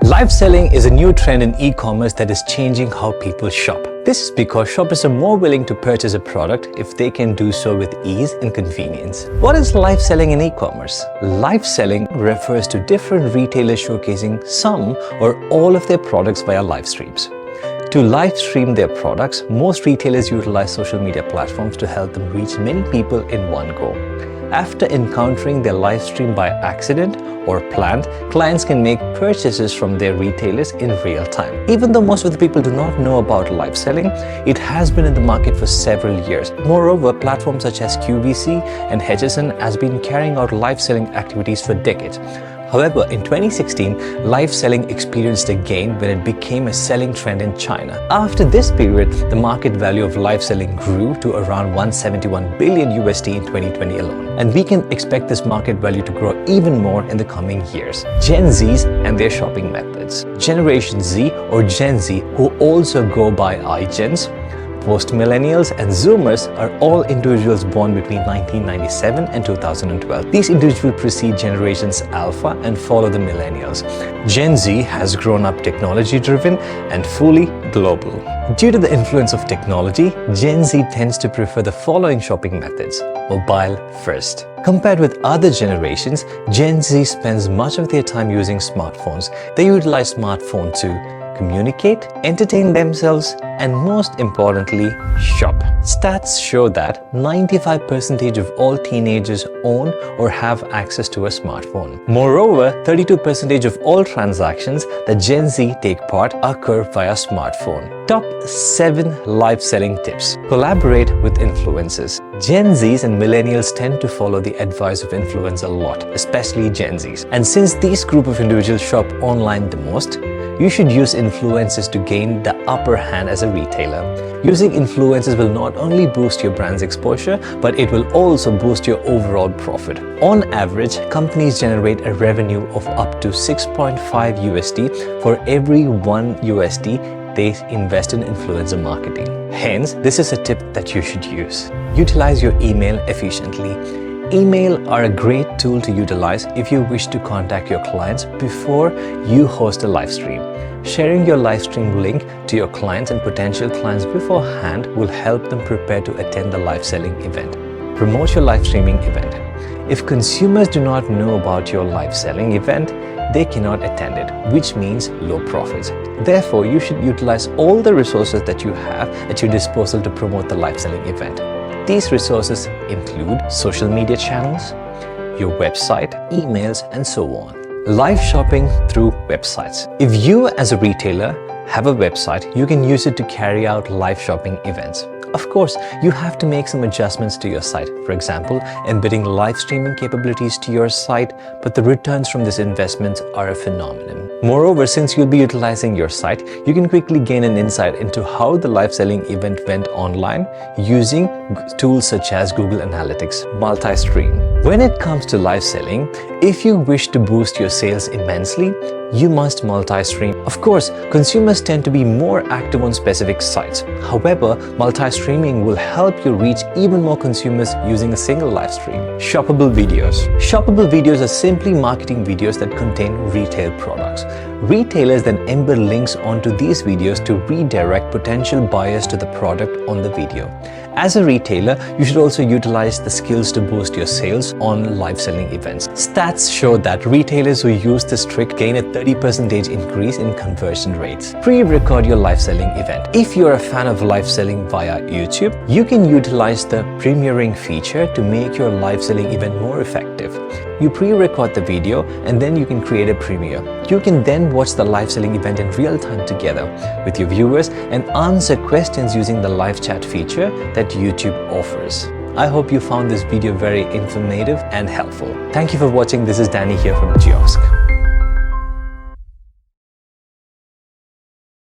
Live selling is a new trend in e-commerce that is changing how people shop. This is because shoppers are more willing to purchase a product if they can do so with ease and convenience. What is live selling in e-commerce? Live selling refers to different retailers showcasing some or all of their products via live streams. To live stream their products, most retailers utilize social media platforms to help them reach many people in one go. After encountering their live stream by accident or planned, clients can make purchases from their retailers in real time. Even though most of the people do not know about live selling, it has been in the market for several years. Moreover, platforms such as QVC and HSN has been carrying out live selling activities for decades. However, in 2016, live selling experienced a gain when it became a selling trend in China. After this period, the market value of live selling grew to around 171 billion USD in 2020 alone. And we can expect this market value to grow even more in the coming years. Gen Zs and their shopping methods. Generation Z or Gen Z, who also go by Genz, Post-millennials and Zoomers are all individuals born between 1997 and 2012. These individuals precede generations Alpha and follow the millennials. Gen Z has grown up technology-driven and fully global. Due to the influence of technology, Gen Z tends to prefer the following shopping methods. Mobile first. Compared with other generations, Gen Z spends much of their time using smartphones. They utilize smartphones to communicate, entertain themselves, and most importantly, shop. Stats show that 95% of all teenagers own or have access to a smartphone. Moreover, 32% of all transactions that Gen Z take part occur via smartphone. Top 7 live selling tips. Collaborate with influencers. Gen Zs and millennials tend to follow the advice of influencers a lot, especially Gen Zs. And since these group of individuals shop online the most, you should use influencers to gain the upper hand as a retailer. Using influencers will not only boost your brand's exposure, but it will also boost your overall profit. On average, companies generate a revenue of up to 6.5 USD for every 1 USD they invest in influencer marketing. Hence, this is a tip that you should use. Utilize your email efficiently. Email are a great tool to utilize if you wish to contact your clients before you host a live stream. Sharing your live stream link to your clients and potential clients beforehand will help them prepare to attend the live selling event. Promote your live streaming event. If consumers do not know about your live selling event, they cannot attend it, which means low profits. Therefore, you should utilize all the resources that you have at your disposal to promote the live selling event. These resources include social media channels, your website, emails, and so on. Live shopping through websites. If you as a retailer have a website, you can use it to carry out live shopping events. Of course, you have to make some adjustments to your site. For example, embedding live streaming capabilities to your site, but the returns from this investment are a phenomenon. Moreover, since you'll be utilizing your site, you can quickly gain an insight into how the live selling event went online using tools such as Google Analytics, multi-stream. When it comes to live selling, if you wish to boost your sales immensely, you must multi-stream. Of course, consumers tend to be more active on specific sites. However, multi-streaming will help you reach even more consumers using a single live stream. Shoppable videos. Shoppable videos are simply marketing videos that contain retail products. Retailers then embed links onto these videos to redirect potential buyers to the product on the video. As a retailer, you should also utilize the skills to boost your sales on live selling events. Stats show that retailers who use this trick gain a 30% increase in conversion rates. Pre-record your live selling event. If you're a fan of live selling via YouTube, you can utilize the premiering feature to make your live selling event more effective. You pre-record the video and then you can create a premiere. You can then watch the live selling event in real time together with your viewers and answer questions using the live chat feature that YouTube offers. I hope you found this video very informative and helpful. Thank you for watching. This is Danny here from Kiosk.